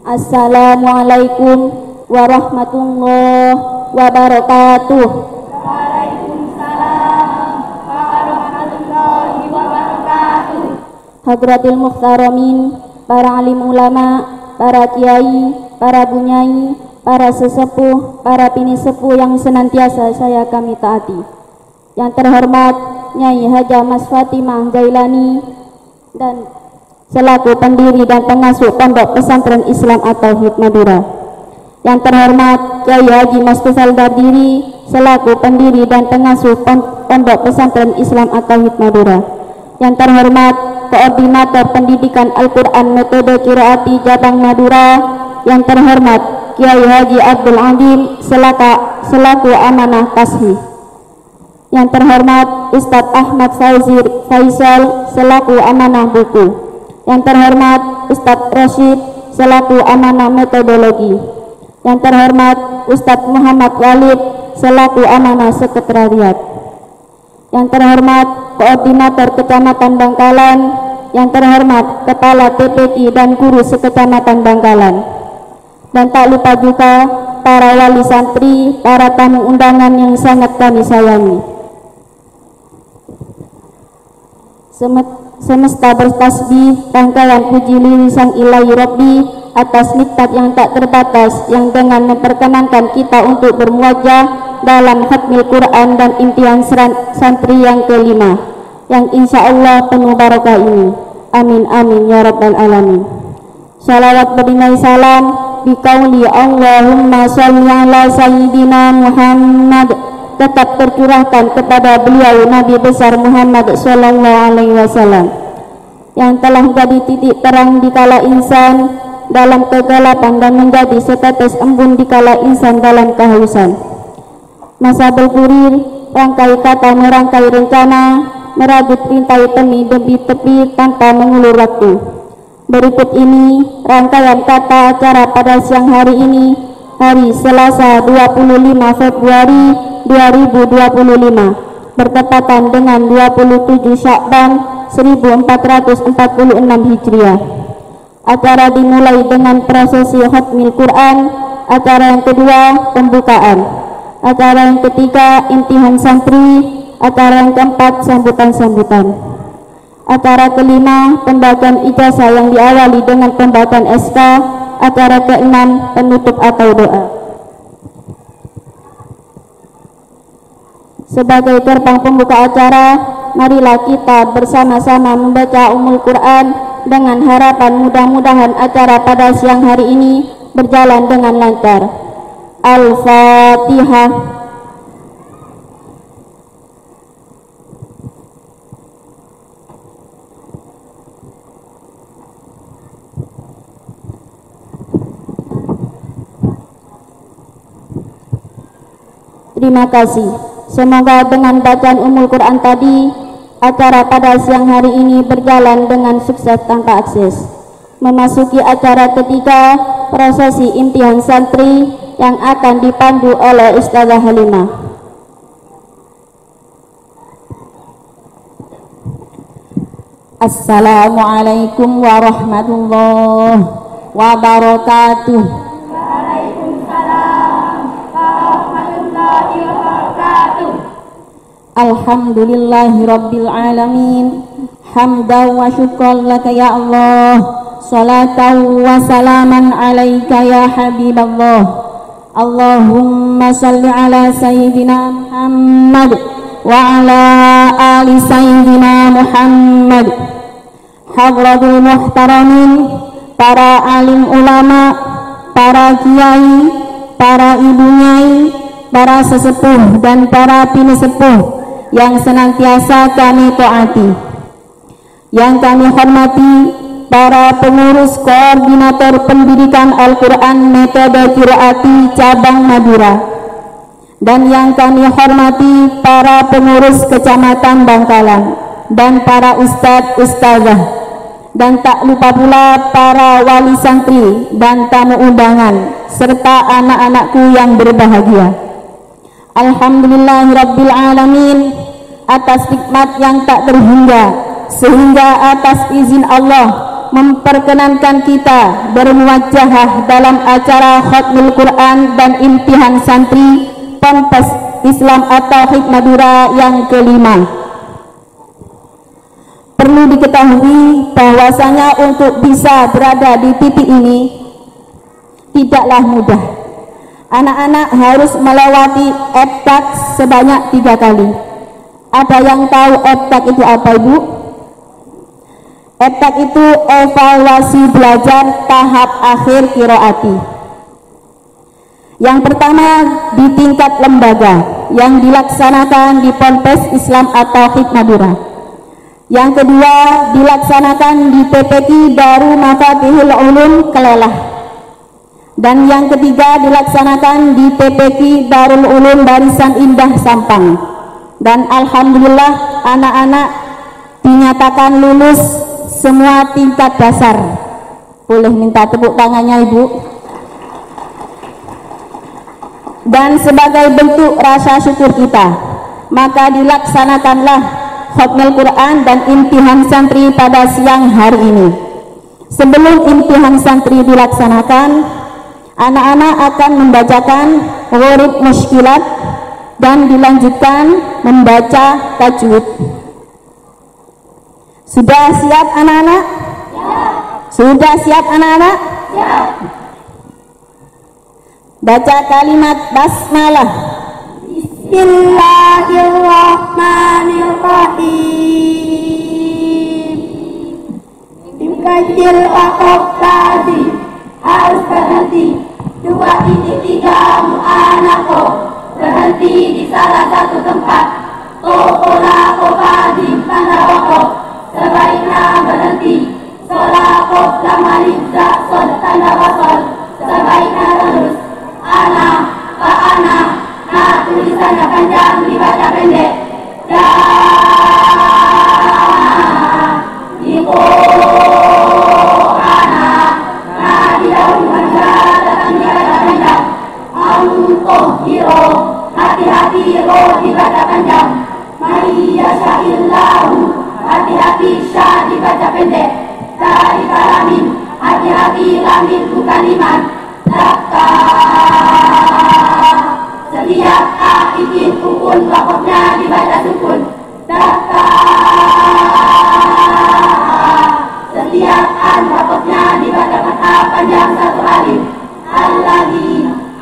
Assalamualaikum warahmatullahi wabarakatuh. Waalaikumsalam warahmatullahi wabarakatuh. Hadratil muhtaramin, para alim ulama, para kiai, para bunyai, para sesepuh, para pinisepuh yang senantiasa kami taati. Yang terhormat Nyai Haja Mas Fatimah Jailani dan selaku pendiri dan pengasuh Pondok Pesantren Islam At-Tauhid Madura. Yang terhormat Kyai Haji Mas Tufal Dardiri selaku pendiri dan pengasuh Pondok Pesantren Islam At-Tauhid Madura. Yang terhormat Koordinator Pendidikan Al-Quran Metode Qiraati Jabang Madura. Yang terhormat Kyai Haji Abdul Adim selaku Amanah Tasmi. Yang terhormat Ustadz Ahmad Faisal selaku Amanah Buku. Yang terhormat Ustadz Rashid selaku Amanah Metodologi. Yang terhormat Ustadz Muhammad Walid selaku Amanah Sekretariat. Yang terhormat Koordinator Kecamatan Bangkalan. Yang terhormat Kepala TPQ dan Guru Sekecamatan Bangkalan. Dan tak lupa juga para wali santri, para tamu undangan yang sangat kami sayangi. Semesta bertasbih, rangkaian puji lirik Sang Ilahi Rabbi atas nikmat yang tak terbatas yang dengan memperkenankan kita untuk bermuajah dalam khatmil Quran dan imtihan santri yang kelima yang insya Allah penuh barakah ini. Amin amin ya rabbal alamin. Salawat beringai salam biqauli Allahumma sholli ala sayyidina Muhammad tetap tercurahkan kepada beliau Nabi besar Muhammad sallallahu alaihi wasallam yang telah jadi titik terang di kala insan dalam kegelapan dan menjadi setetes embun di kala insan dalam kehausan. Masa berkurir, rangkai kata merangkai rencana, merajut rintai temi demi tepi tanpa mengulur waktu. Berikut ini rangkaian kata acara pada siang hari ini, hari Selasa 25 Februari 2025 bertepatan dengan 27 Syakban 1446 Hijriah. Acara dimulai dengan prosesi khatmil Quran, acara yang kedua pembukaan, acara yang ketiga imtihan santri, acara yang keempat sambutan-sambutan, acara kelima pembagian ijazah yang diawali dengan pembacaan SK, acara keenam penutup atau doa. Sebagai gerbang pembuka acara, marilah kita bersama-sama membaca Ummul Quran dengan harapan mudah-mudahan acara pada siang hari ini berjalan dengan lancar. Al-Fatihah. Terima kasih. Semoga dengan bacaan Ummul Quran tadi, acara pada siang hari ini berjalan dengan sukses tanpa akses. Memasuki acara ketiga, prosesi imtihan santri yang akan dipandu oleh Ustazah Halimah. Assalamualaikum warahmatullahi wabarakatuh. Alhamdulillahi rabbil alamin, hamdan wa syukran laka ya Allah, salatan wa salaman alaika ya habiballah. Allahumma salli ala sayyidina Muhammad wa ala ali sayyidina Muhammad. Hadratul muhtaramin, para alim ulama, para kiai, para ibu nyai, para sesepuh dan para pinisepuh yang senantiasa kami taati, yang kami hormati para pengurus koordinator pendidikan Al-Quran Metode Qiraati Cabang Madura, dan yang kami hormati para pengurus Kecamatan Bangkalan dan para ustadz-ustazah, dan tak lupa pula para wali santri dan tamu undangan serta anak-anakku yang berbahagia. Alhamdulillahirabbil alamin atas nikmat yang tak terhingga, sehingga atas izin Allah memperkenankan kita bermuwajahah dalam acara Khatmul Quran dan imtihan santri Ponpes Islam At-Tauhid Madura yang kelima. Perlu diketahui bahwasanya untuk bisa berada di titik ini tidaklah mudah. Anak-anak harus melewati EBTAK sebanyak 3 kali. Ada yang tahu EBTAK itu apa, Ibu? EBTAK itu evaluasi belajar tahap akhir qiraati. Yang pertama di tingkat lembaga yang dilaksanakan di Ponpes Islam At-Tauhid Madura. Yang kedua dilaksanakan di TPQ Darul Mafatihul Ulum Kelelah. Dan yang ketiga dilaksanakan di TPQ Darul Ulum Barisan Indah Sampang. Dan alhamdulillah anak-anak dinyatakan lulus semua tingkat dasar. Boleh minta tepuk tangannya, Ibu. Dan sebagai bentuk rasa syukur kita, maka dilaksanakanlah Khatmul Quran dan imtihan santri pada siang hari ini. Sebelum imtihan santri dilaksanakan, anak-anak akan membacakan ghurib muskilat dan dilanjutkan membaca tajwid. Sudah siap anak-anak? Ya. Sudah siap anak-anak? Ya. Baca kalimat basmalah. Bismillahirrahmanirrahim. Kecil wakaf tadi harus berhenti. 2.3 mu'anako berhenti di salah satu tempat. Tokolako padi tanda wakaf sebaiknya berhenti. Solako lamalib zaksod tanda wasol sebaiknya terus. Ana, Ana, nah tulisannya panjang dibaca pendek. Iko Ana, nah di daun manja datang dibaca panjang. Amtoh hiro, hati-hati roh dibaca panjang. Maria syahillahu, hati-hati syah dibaca pendek. Dari kalamin, hati-hati lamin bukan iman. Setiap a ikin ukun wakafnya dibaca sukun. Setiap an wakafnya dibaca fathah panjang 1 alif.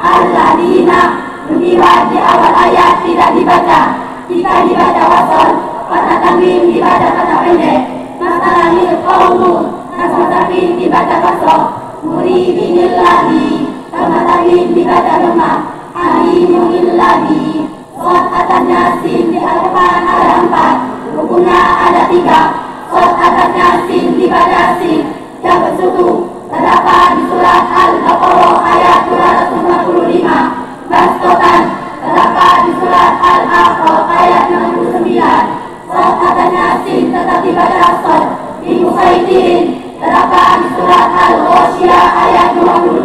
Alladina beriwat di awal ayat tidak dibaca. Jika dibaca wasol, fathah tanwin dibaca fathah pendek. Masalahil qawmu nasmatafin dibaca kasroh. Muridinillahi sama tanwin dibaca lemah. Alimulillahi shod atasnya sin di Al-Quran ada 4, rukunnya ada 3. Shod atasnya sin dibaca sin yang bersuku terdapat di surat Al-Baqarah ayat 255. Bastotan terdapat di surat Al-Aqraf ayat 69. Shod atasnya sin tetap dibaca shod. Di Musaidin terdapat di surat Al-Ghoshiyah ayat 22.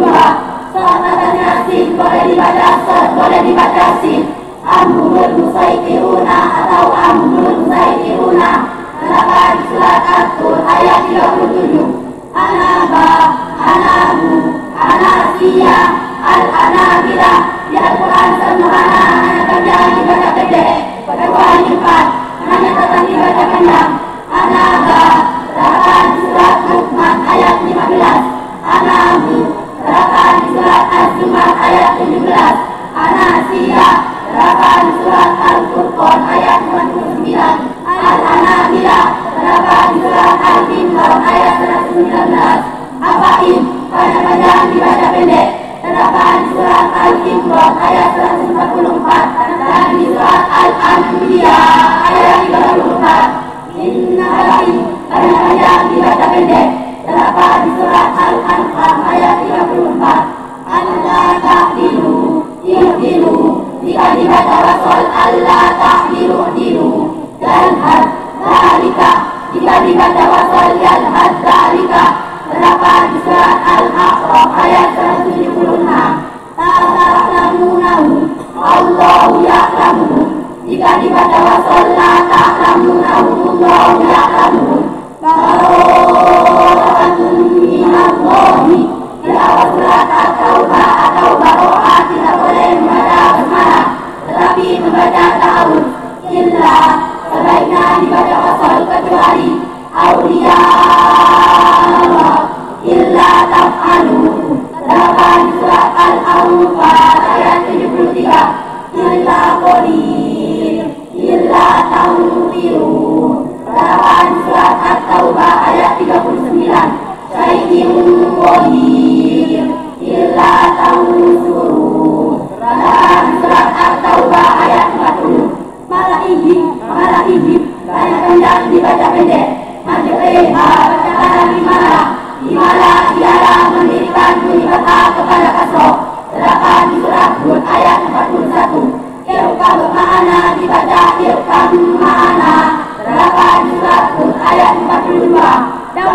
Shod atasnya sin boleh dibaca shod, boleh dibaca sin. Amrul musaitiruna atau amrul musaitiruna terdapat di surat At-Tur ayat 37. Anaba, anabu, anasiya, al-anabila di Al-Quran semuanya hanya terjadi dibaca pendek. Kecuali 4 hanya tetap dibaca panjang. Anaba terdapat di surat Luqman ayat 15. Anabu terdapat di surat Az-Zumar ayat 17. Anasiya terdapat di surat Al-Furqan ayat 99. Al-Anabila terdapat di surat Al-Imran ayat 119. Apain panjang dibaca pendek terdapat di surat Al-Imran ayat 144 dan di surat Al-Anbiya ayat 34. Inna Allahi panjang dibaca pendek terdapat di surat Al-Anfal ayat 34. Allah ta'dilu ihdilu, jika dibaca wasol Allah ta'dilu ihdilu. Yalhad zalika, jika dibaca wasol yalhad zalika terdapat di surat Al-Aqraf ayat 176. Ta'lamunahu Allahu ya'lamu, jika dibaca wasol la ta'lamunahu Allahu ya'lamu. Barakatuh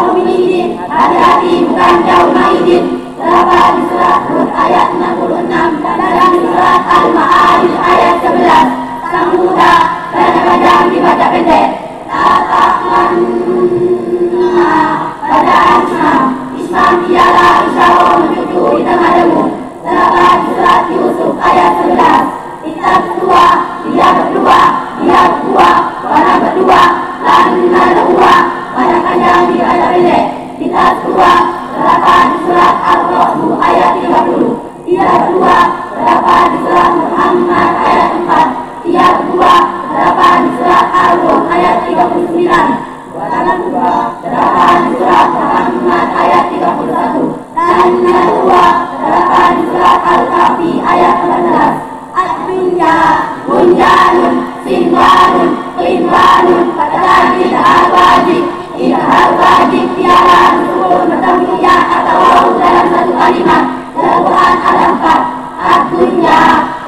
Mu'minin, hati-hati bukan jauh maidin. Terdapat di surat Hud ayat 66 dan di surat Al-Ma'arij ayat 11. Sang muda dan panjang dibaca pendek. Ta'takmanna pada Islam. Islam ialah insyaAllah mencucu di tengah demu. Terdapat di surat Yusuf ayat 11. Kita berdua, dia berdua, warna berdua, lana berdua, warna panjang dibaca pendek. Kita berdua, terdapat di surat Al-Rahman ayat 30. Dia berdua, terdapat di surat Muhammad ayat 4. Dia berdua, terdapat di surat Al-Rum ayat 39. Warna berdua, terdapat di surat Muhammad ayat 31. Dan kedua, terdapat di surat Al-Kahfi ayat 14. Ad-dunya bunyanun sinwanun qinwanun padahal al-wajib al-wajib tiada unsur bertambahnya atau dalam satu kalimat. Dalam Quran ada 4. Ad-dunya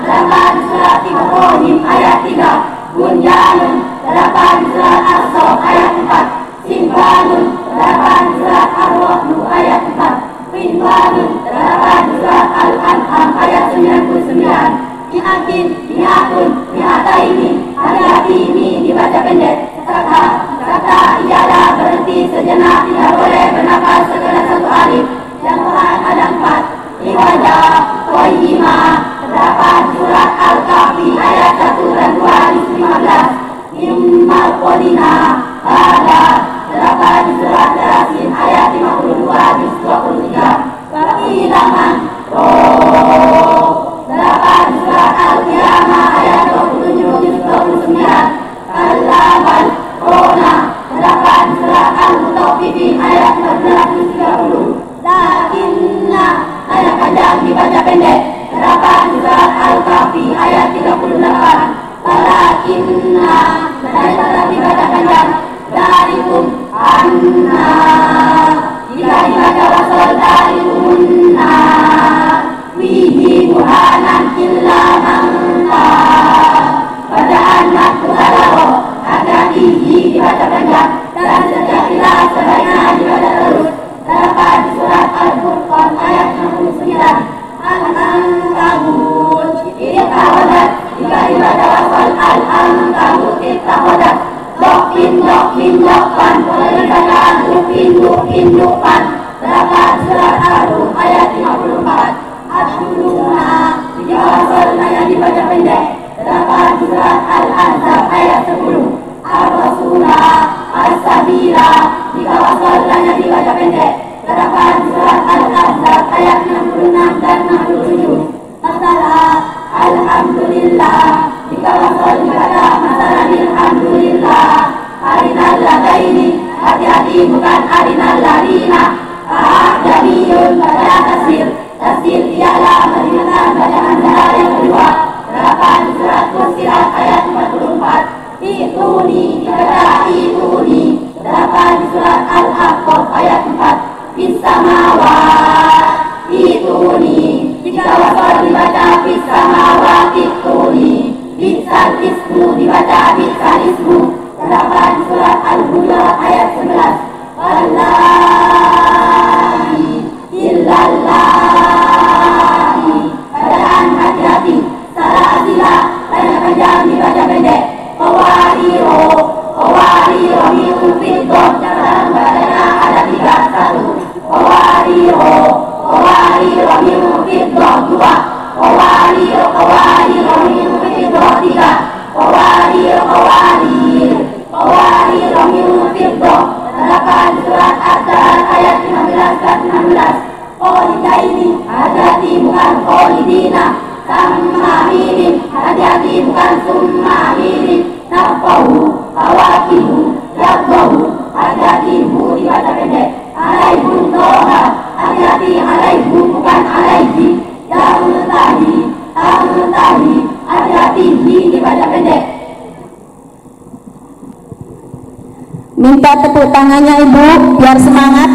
terdapat di surat Ibrahim ayat 3. Bunyanun terdapat di surat As-Saff ayat 4. Sinwanun terdapat di surat Ar-Rahman ayat 4. Qinwanun terdapat di surat Al-An'am ayat 99. Niatun ini, hati-hati ini dibaca pendek. Kata ialah berhenti sejenak, tidak boleh bernafas setelah satu alif. Yang Quran ada 4. Ibadah, qayyimah, terdapat surat Al-Kahfi ayat 1 dan 2 di 15. Immal qadina, ada, terdapat di surat Yasin ayat 52 di 23. Wakilaman, terdapat di surat Al-Qiyamah ayat 27 di 29. Al-Laban Rona terdapat di surat Al-Mutaffifin ayat 14 di 30. Lakinna ayat panjang dibaca pendek. Terdapat di surat Al-Kahfi ayat 38. Lakinna ayat dibaca panjang. Darikum anna jika dibaca wasal darikumna wihi muhanan illa mangka pada anak kuhalawo agar ihi dibaca panjang dan setiap ilah sebaiknya dibaca terus. Terdapat di surat Al-Furqan ayat 69. Al-Ankabut ittahadat jika dibaca wasal Al-Ankabut ittahadat dokpan boleh dibaca dokpan. Terdapat surat Al-Rum ayat 54. Ad-Duluna jika wasalnya yang dibaca pendek. Terdapat surat Al-Ahzab ayat 10. Ar-Rasulah As-Sabila jika wasalnya yang dibaca pendek. Terdapat surat Al-Ahzab ayat 66 dan 67. Masalah Alhamdulillah jika wasal dibaca masalah Alhamdulillah. Arinal ladaini, hati-hati bukan arinal ladina. Jamiyun pada tasir ialah meringankan bacaan jalan yang kedua. Terdapat surat Fussilat ayat 44. Ituni dibaca ituni. Terdapat di surat Al-Ahqaf ayat 4. Fissamawat ituni jika wasal dibaca fissamawat ituni. Bisal ismu dibaca bisal ismu. Terdapat di surat Al-Hujurat ayat 11. Wallahi illallahi padahal hati-hati. Salah asilah banyak panjang dibaca pendek. Qawariro min fiddah dalam bacanya ada 3. 1. Qawariro min fiddah 2. Qawariro min fiddah 3. Qawariro min fiddah. Terdapat surat Ad-Dar ayat 15 dan 16. Qolidaini hati-hati bukan qolidina. Samma'inin hati-hati bukan summa'inin. Nafahu hawakihu yabbahu hati-hati bu dibaca pendek. Alaihun toha hati-hati alaihu bukan alaihi. Ya'mutahi hati-hati hi dibaca pendek. Minta tepuk tangannya Ibu biar semangat.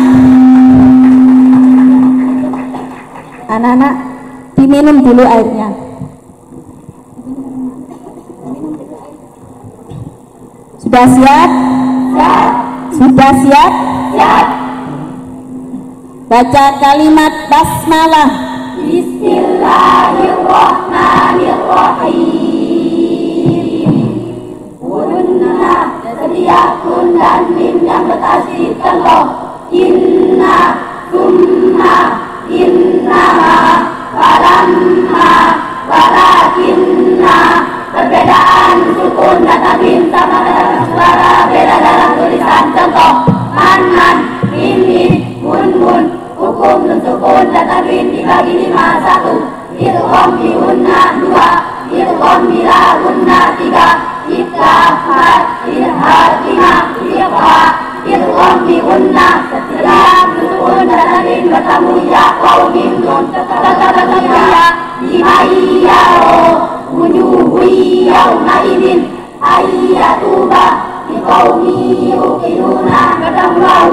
Anak-anak diminum dulu airnya. Sudah siap? Siap. Sudah siap? Siap. Baca kalimat basmalah. Bismillahirrahmanirrahim. Kunna sedia kun dan mim yang bertasydid contoh. Inna, summa, innama, walamma, walakinna. Perbedaan sukun dan tanwin sama dengan suara beda dalam tulisan contoh. Man, mim, mun, hukum nun sukun dan tanwin dibagi 5. 1. Idgham bi gunna 2. Idgham bila gunna 3. Ikhlas ilhad 5. Ikhfa idgham bi gunna. Setiap sukun dan tanwin bertemu ya waw mim nun tetap ya dimayyaro wujuhu yawma idin ayyatuba liqaumi yuqinuna bertemu waw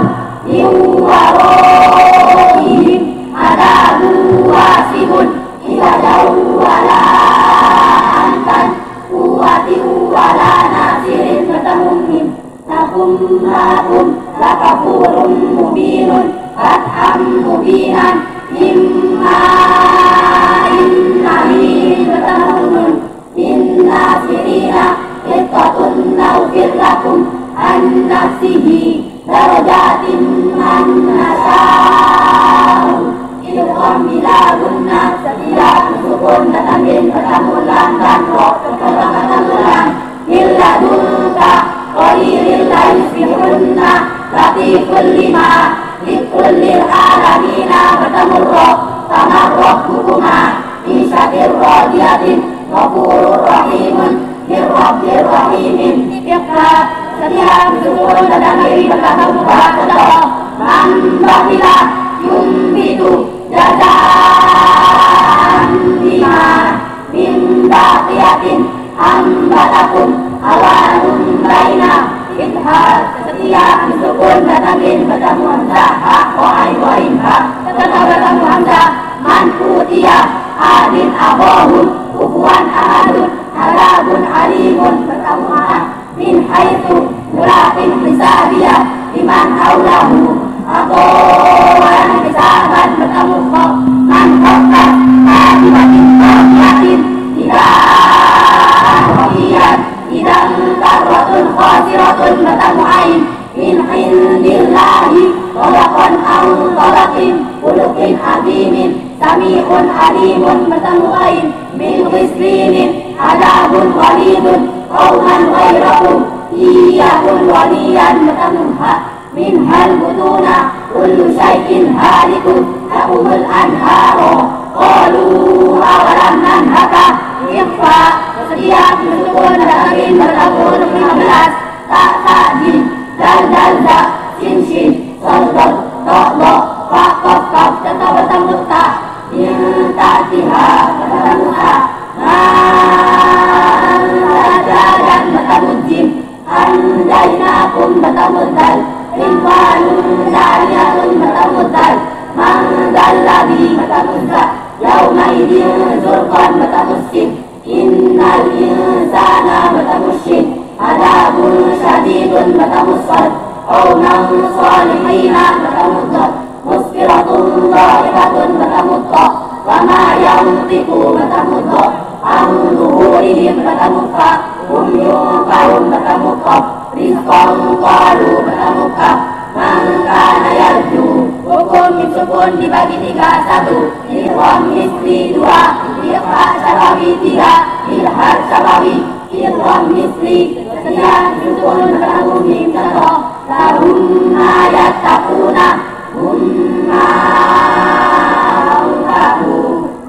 yuwarohim adabu wasibun ila jawwala antan kuwati wala nasirin bertemu mim lakum lakafurum mubinun fatham mubinan imma innahim bertemu nun inna sirina iqatun naufir lakum an nafsihi darajatin man nasa'u idgham bila gunna setiap sukun dan tanwin bertemu lam dan ro bertemu illa dunka qalilil laisbihunna latiful lima likullil alamina bertemu ro tamarroh hukuma isyatir rodiyatin ghafurur rahimun birrabbir rahimin ikhlas setiap sukun dan tanwin bertemu contoh mambahila yumbitu jazaan bima mimbaqiyatin ambalakum awanum baina ikhlas setiap sukun dan tanwin bertemu hamzah ha wa ain ha tetap bertemu hamzah man utiya adin abahun ukuan ahadun adabun alimun bertemu ha min haitsu murafin hisabiyah liman haulahu abawan hisaban bertemu kok man khokat akibatin khokiatin tidak khokiat idang karratun khosiratun bertemu ain min hindillahi tolakon au tolakin ulukin azimin sami'un alimun bertemu ain min ghislinin adabun walidun qawman ghairakum iyakun waliyan bertemu ha min hal butuna kullu syai'in halikun lahumul anharu qalu awalam nanhaka ikhfa setiap sukun dan tanwin bertemu 15 ta jim dal za sin shin sol to fa qaf tetap bertemu ta tiha bertemu ha dan bertemu jim andainakum bertemu dal rinwanun dariyatun bertemu dal mangdalladhi bertemu za yaumaidin zurqan bertemu sin innal insana bertemu shin adabun syadidun bertemu sad qawman salihina bertemu dot musfiratun dha'ifatun bertemu ta wa ma yantiqu bertemu dot amduhurihim bertemu fa hum yuqarun bertemu qaf rizqan qalu bertemu kaf mangkana yarju hukum sukun dibagi 3. 1. Idgham misli 2. Ikhfa syafawi 3. Ilhad syafawi idgham misli setiap sukun bertemu mim contoh lahum ma yattaquna humma lahu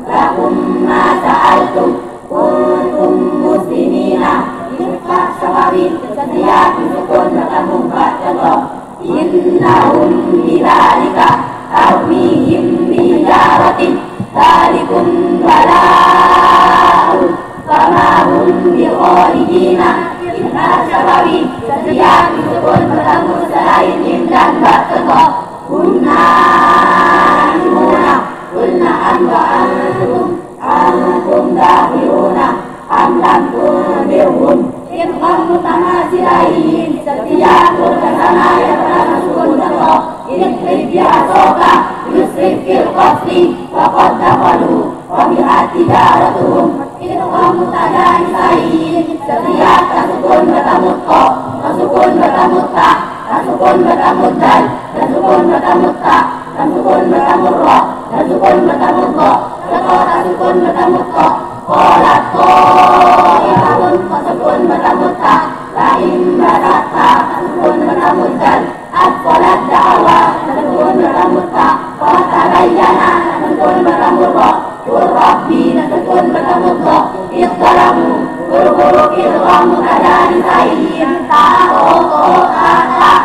lahum ma sa'altum kuntum muslimina ikhfa syafawi setiap sukun bertemu ba contoh innahum bidzalika tarmihim bijaratin dzalikum bala'u fama hum bikharijina ikhlas syafawi setiap sukun bertemu selain mim dan ba contoh kunna kulna anta antum dahiruna amlam tundirhum idgham mutamasilain setiap bersama yang bertemu sukun contoh يسرف بعصاك يسرف في القتل وقد دخلوا وبها تجارتهم إرغام متجانسين setiap tasukun bertemu ko tasukun bertemu ta tasukun bertemu dal tasukun bertemu ta tasukun bertemu ro tasukun bertemu ko tasukun bertemu ko kolat ko tasukun bertemu ta lain berata tasukun bertemu dal kolat dawa tasukun bertemu ta kota bayana tasukun bertemu ro Rabbi tasukun bertemu ko iqtalamu guru-guru ilmu kadari sayin ta'o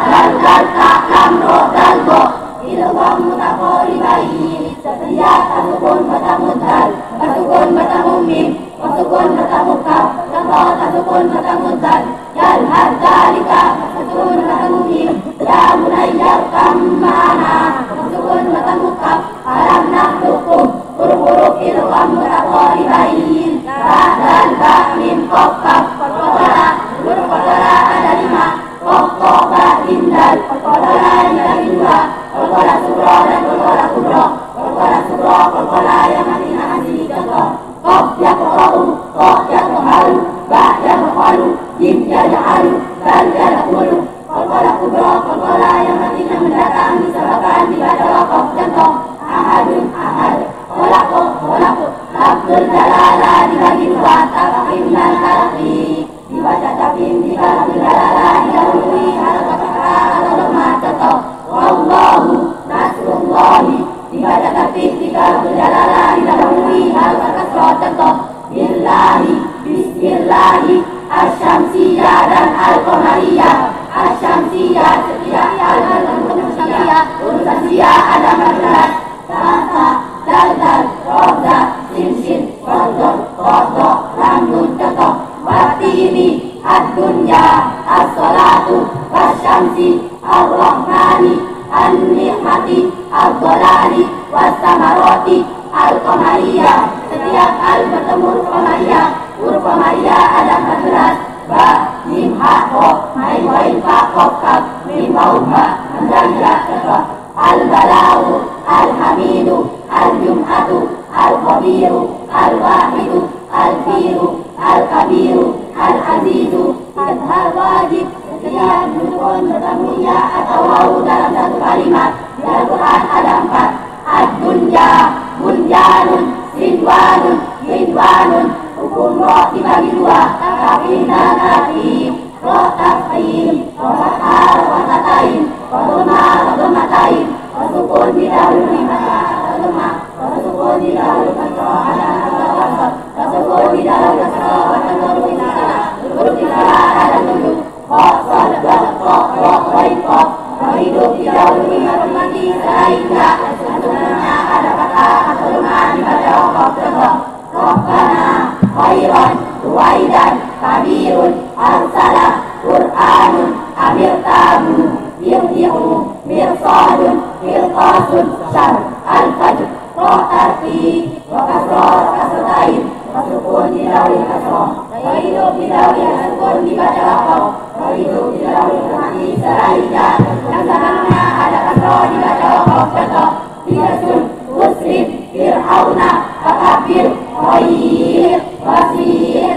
ta'lam ro dalgo ilmu takori bayi setiap tasukun bertemu dal tasukun bertemu mim tasukun bertemu kaf tasukun bertemu dal yal hadalika tasukun bertemu mim ya munayyar kamana tasukun bertemu kaf alam naktukum guru-guru ilmu takori bayi dan bakmin kokap kotola guru kotola ada 5 kokok bakindal kotola yang kedua kotola suro dan kotola kubro kotola suro kotola yang masih contoh kok yang kotoru kok yang koharu bak yang koharu jim yang haru dan yang kulu kotola kubro kotola yang masih mendatang disebabkan dibaca wakaf contoh ahadun ahad kolako Abdul Jalala dibagi 2 tafim dan talaqi dibaca tafim dibagi jalala didahului atau kata atau lemah contoh wallahu nasrullahi dibaca tafim dibagi jalala didahului atau kasroh contoh billahi bismillahi asyamsiyah dan al-qamariyah asyamsiyah setiap al-qamariyah urusan siyah ada 14 kata dal roda sin rodo lanjut contoh watini ad-dunya as-salatu wasyamsi ar-rahmani an-ni'mati al-dhalali was-samaroti al-qamariyah setiap al bertemu huruf qamariyah huruf qamariyah ada 14 ba mim ha ho mai wain fa qaf kaf mim wa ha menjadi contoh al-balau al-hamidu al-jum'atu al-khabiru al-wahidu al-firu al-kabiru al-azizu al-wajib setiap rukun bertemu ya atau wawu dalam satu kalimat di Al-Quran ada 4 ad-dunya bunjanun sinwanun hinwanun hukum roh dibagi 2 tafim dan tafim roh tafim roh fathah roh fathatain roh dhammah roh dhammatain roh sukun didahului fathah roh dhammah roh sukun didahului fathah roh sukun didahului fathah huruf istilah ada 7 kok sod kok wain kok roh hidup didahului huruf mati sehingga sesungguhnya ada fathah atau dhammah dibaca wakaf contoh Rabbana khairan ruwaidan kabirun arsalah Qur'anun amirtabu yirji'u mirsadun mirqasun syar al-fajr roh tarfi roh kasroh kasrotain roh sukun didahului kasroh roh hidup didahului sukun dibaca wakaf roh hidup didahului mati sehingga yang sebelumnya ada kasroh dibaca wakaf contoh birasun muslim fir'auna fakabir khair wasir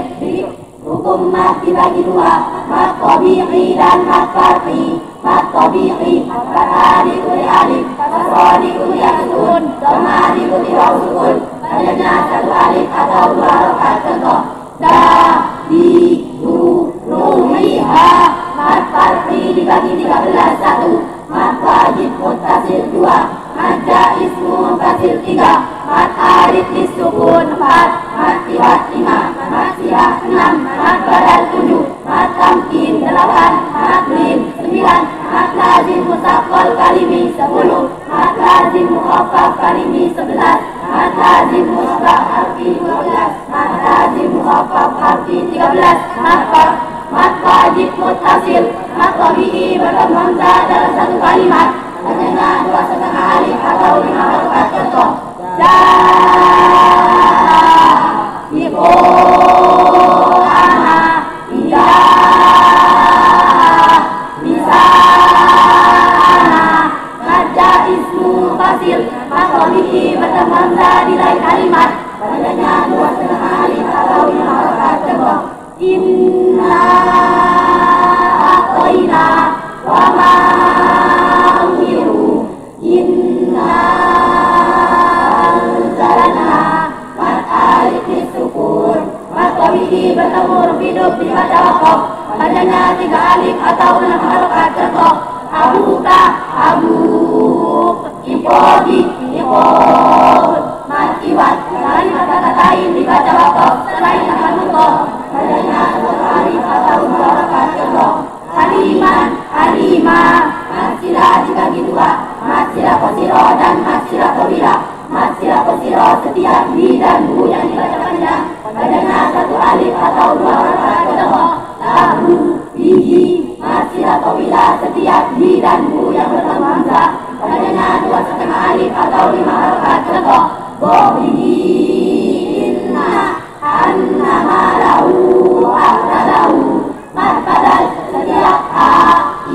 hukum mat dibagi 2 mat tabi'i dan mat farqi mat tabi'i fathah dikuti alif kasroh dikuti sukun dhamma dikuti wawu sukun adanya 1 alif atau 2 harokat contoh da di du rumiha mat farqi dibagi 13 1 mat wajib muttasil 2 mat jaiz munfasil 3 mat alif disukun 4 mat tiwat 5 mat siah 6 mat badal 7 mat tamkin 8 mat mim 9 mat lazim musaqqal kalimi 10 mat lazim mukhaffaf kalimi 11 mat lazim musbah harfi 12 mat lazim mukhaffaf harfi 13 mat wajib muttasil mat tabi'i bertemu hamzah dalam satu kalimat adanya 2,5 alif atau 5 harokat contoh ismu fasil, makomihi bertemu hamzah di lain kalimat. Padanya 2,5 alif atau 5 harokat contoh. Inna atoina wa ma umiru, inna anzalna mat alif disukur, makomihi bertemu hidup di baca wakof. Padanya 3 alif atau 6 harokat contoh. Abuka, abuk, ipodi, ipod, matiwat. Kalimat kata-katain dibaca wakof selain akan mutoh. Padanya 1 alif atau 2 harokat contoh. Haliman, halima, matsila dibagi 2, matsila kosiro dan matsila kobila. Matsila kosiro setiap di dan bu yang dibaca panjang. Padanya 1 alif atau 2 harokat contoh. Lahu, bihi, matsila kobila setiap di dan bu yang bertemu hamzah. Padanya 2,5 alif atau 5 harokat contoh. Bobihi, inna, anna malahu, aktalahu. Mat padal setiap a,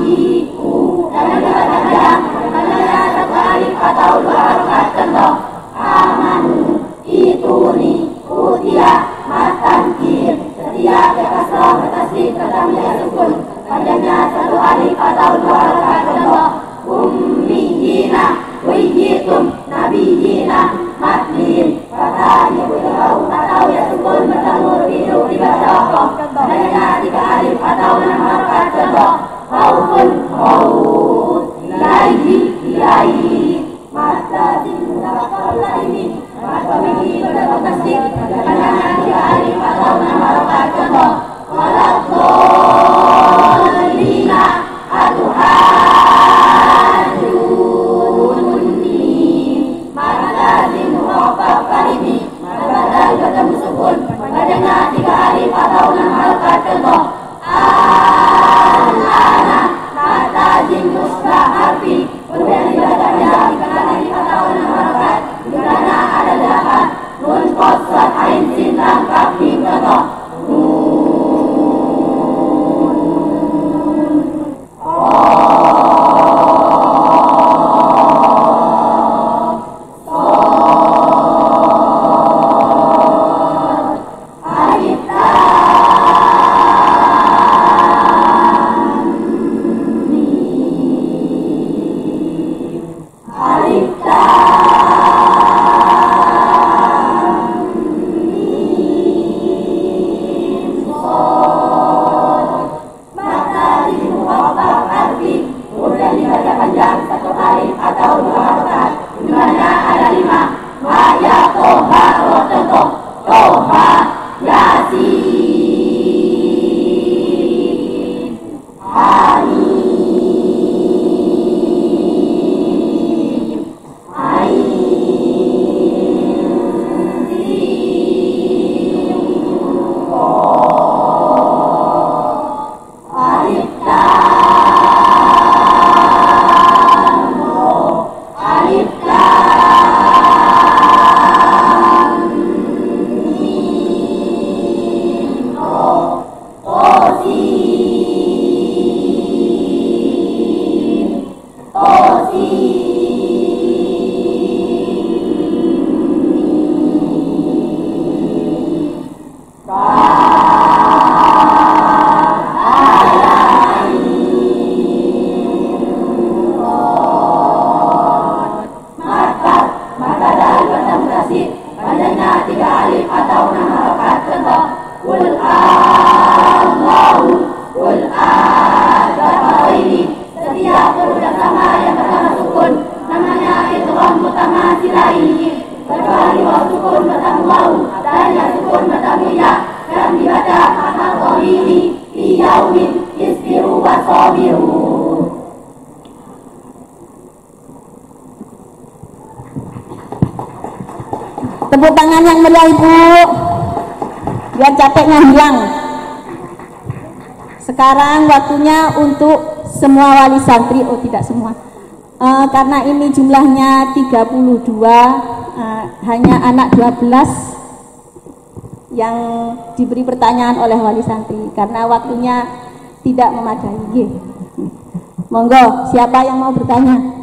i, u dan yang dibaca panjang. Padanya 1 alif atau 2 harokat contoh. Amanu, ituni, utia, matankir setiap kasroh bertasdid bertambah sukun. Padanya 1 alif atau 2 harokat contoh. Ummiyina, wiyitum, nabiyina, matlin fatahnya bertau atau ya sukun bertemu hidup di baca wakof. Padanya 3 alif atau 6 harokat contoh. Khaufun, khauf, ilaihi, ilaihi, mastazin, mutawakkallah ini, makomihi bertemu tasdid. Padanya 3 alif atau 6 harokat contoh. Waladhdallina atuhaduni, mastazin mukhafaf kalimi, badal bertemu sukun. Padanya 3 alif atau 6 harokat contoh. Al-ana, mastazin musbah harfi, kemudian dibaca panjang 3 alif atau 6 harokat. Jumlahnya ada 8. Nun, qaf, shad, ain, sin, lam, kaf, mim contoh. Tepuk tangan yang meriah Ibu, biar capeknya hilang. Sekarang waktunya untuk semua wali santri, oh tidak semua, karena ini jumlahnya 32, hanya anak 12 yang diberi pertanyaan oleh wali santri karena waktunya tidak memadai. Monggo, siapa yang mau bertanya?